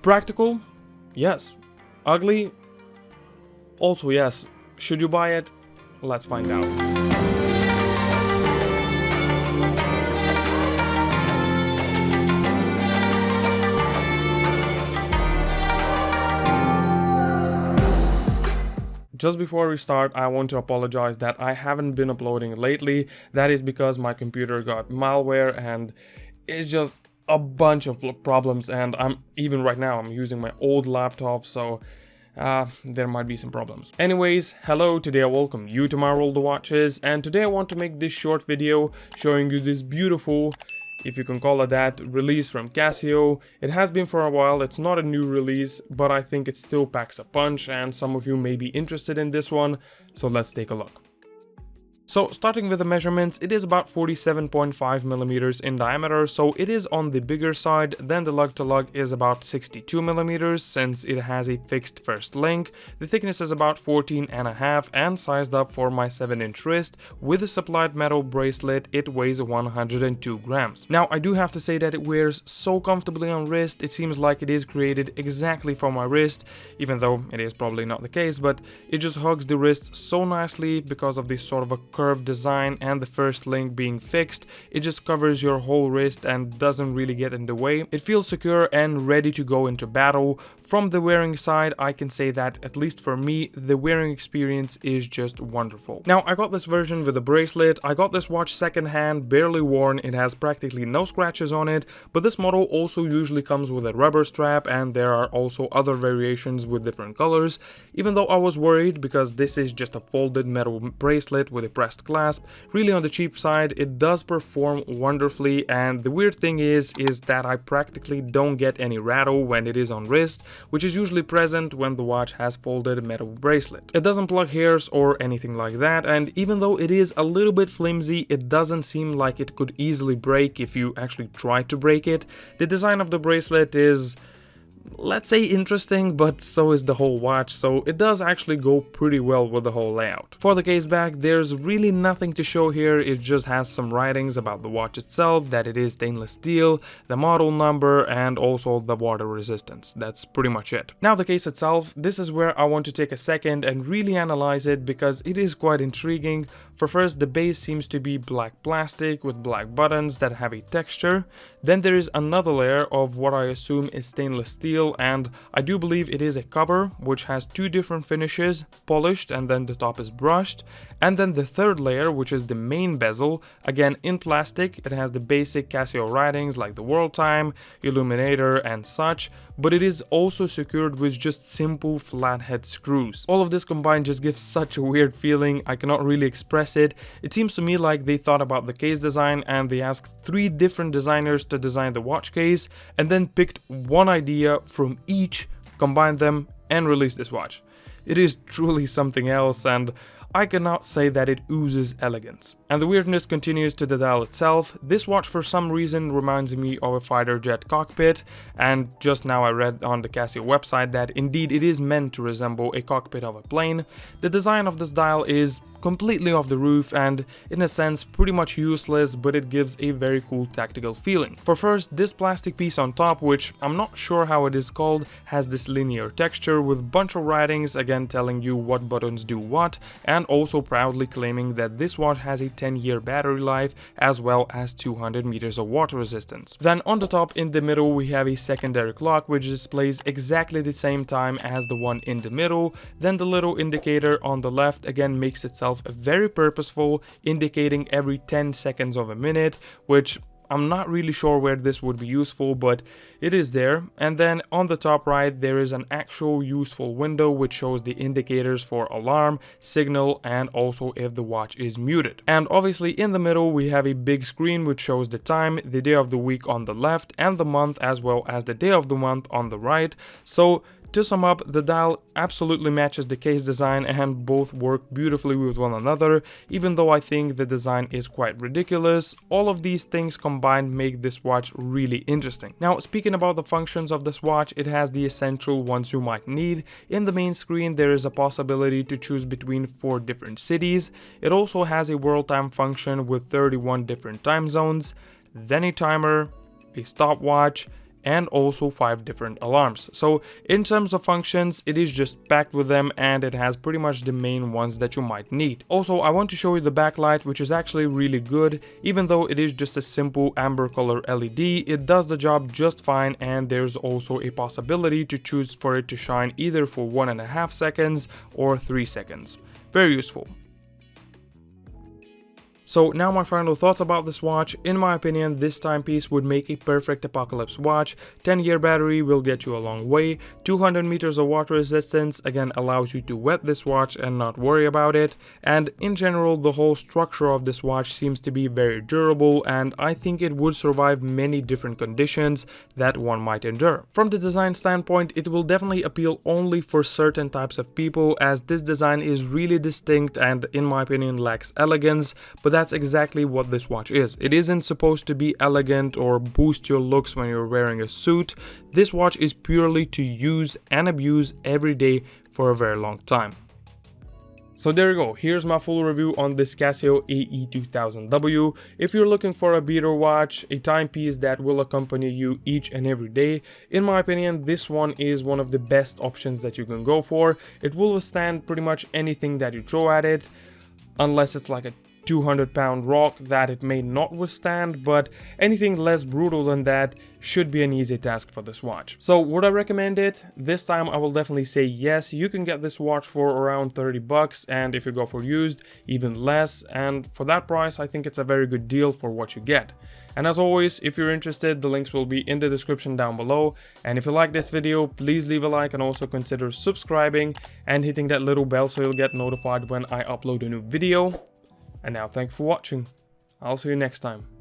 Practical? Yes. Ugly? Also yes. Should you buy it? Let's find out. Just before we start, I want to apologize that I haven't been uploading lately. That is because my computer got malware and it's just a bunch of problems, and even right now I'm using my old laptop, so there might be some problems. Anyways, hello, today I welcome you to my world of watches, and today I want to make this short video showing you this beautiful, if you can call it that, release from Casio. It has been for a while, it's not a new release, but I think it still packs a punch and some of you may be interested in this one, so let's take a look. So starting with the measurements, it is about 47.5 millimeters in diameter, so it is on the bigger side. Then the lug to lug is about 62 millimeters since it has a fixed first link. The thickness is about 14.5 and sized up for my 7-inch wrist. With the supplied metal bracelet, it weighs 102 grams. Now I do have to say that it wears so comfortably on wrist. It seems like it is created exactly for my wrist, even though it is probably not the case, but it just hugs the wrist so nicely because of this sort of a curved design and the first link being fixed. It just covers your whole wrist and doesn't really get in the way. It feels secure and ready to go into battle. From the wearing side, I can say that, at least for me, the wearing experience is just wonderful. Now, I got this version with a bracelet. I got this watch secondhand, barely worn. It has practically no scratches on it, but this model also usually comes with a rubber strap, and there are also other variations with different colors. Even though I was worried because this is just a folded metal bracelet with a pressed clasp, really on the cheap side, it does perform wonderfully, and the weird thing is that I practically don't get any rattle when it is on wrist, which is usually present when the watch has folded metal bracelet. It doesn't plug hairs or anything like that, and even though it is a little bit flimsy, it doesn't seem like it could easily break if you actually try to break it. The design of the bracelet is, let's say, interesting, but so is the whole watch, so it does actually go pretty well with the whole layout. For the case back, there's really nothing to show here. It just has some writings about the watch itself, that it is stainless steel, the model number, and also the water resistance. That's pretty much it. Now the case itself, this is where I want to take a second and really analyze it because it is quite intriguing. For first, the base seems to be black plastic with black buttons that have a texture. Then there is another layer of what I assume is stainless steel, and I do believe it is a cover which has two different finishes, polished and then the top is brushed. And then the third layer, which is the main bezel, again in plastic. It has the basic Casio writings like the world time, illuminator and such, but it is also secured with just simple flathead screws. All of this combined just gives such a weird feeling. I cannot really express it. It seems to me like they thought about the case design and they asked 3 different designers to design the watch case and then picked one idea from each, combined them and released this watch. It is truly something else, and I cannot say that it oozes elegance. And the weirdness continues to the dial itself. This watch for some reason reminds me of a fighter jet cockpit, and just now I read on the Casio website that indeed it is meant to resemble a cockpit of a plane. The design of this dial is completely off the roof and in a sense pretty much useless, but it gives a very cool tactical feeling. For first, this plastic piece on top, which I'm not sure how it is called, has this linear texture with bunch of writings, again telling you what buttons do what, and also proudly claiming that this watch has a 10-year battery life as well as 200 meters of water resistance. Then on the top in the middle we have a secondary clock which displays exactly the same time as the one in the middle. Then the little indicator on the left again makes itself very purposeful, indicating every 10 seconds of a minute, which I'm not really sure where this would be useful, but it is there. And then on the top right there is an actual useful window which shows the indicators for alarm, signal, and also if the watch is muted. And obviously in the middle we have a big screen which shows the time, the day of the week on the left, and the month as well as the day of the month on the right. So to sum up, the dial absolutely matches the case design and both work beautifully with one another. Even though I think the design is quite ridiculous, all of these things combined make this watch really interesting. Now, speaking about the functions of this watch, it has the essential ones you might need. In the main screen there is a possibility to choose between 4 different cities. It also has a world time function with 31 different time zones, then a timer, a stopwatch, and also 5 different alarms. So in terms of functions, it is just packed with them, and it has pretty much the main ones that you might need. Also, I want to show you the backlight, which is actually really good. Even though it is just a simple amber color LED, it does the job just fine, and there's also a possibility to choose for it to shine either for 1.5 seconds or 3 seconds. Very useful. So now my final thoughts about this watch. In my opinion, this timepiece would make a perfect apocalypse watch. 10-year battery will get you a long way. 200 meters of water resistance again allows you to wet this watch and not worry about it. And in general, the whole structure of this watch seems to be very durable, and I think it would survive many different conditions that one might endure. From the design standpoint, it will definitely appeal only for certain types of people, as this design is really distinct and in my opinion lacks elegance, but that's exactly what this watch is. It isn't supposed to be elegant or boost your looks when you're wearing a suit. This watch is purely to use and abuse every day for a very long time. So there you go, here's my full review on this Casio AE2000W. If you're looking for a beater watch, a timepiece that will accompany you each and every day, in my opinion, this one is one of the best options that you can go for. It will withstand pretty much anything that you throw at it, unless it's like a 200-pound rock that it may not withstand, but anything less brutal than that should be an easy task for this watch. So would I recommend it? This time I will definitely say yes. You can get this watch for around 30 bucks, and if you go for used, even less, and for that price I think it's a very good deal for what you get. And as always, if you're interested, the links will be in the description down below, and if you like this video, please leave a like and also consider subscribing and hitting that little bell so you'll get notified when I upload a new video. And now thank you for watching. I'll see you next time.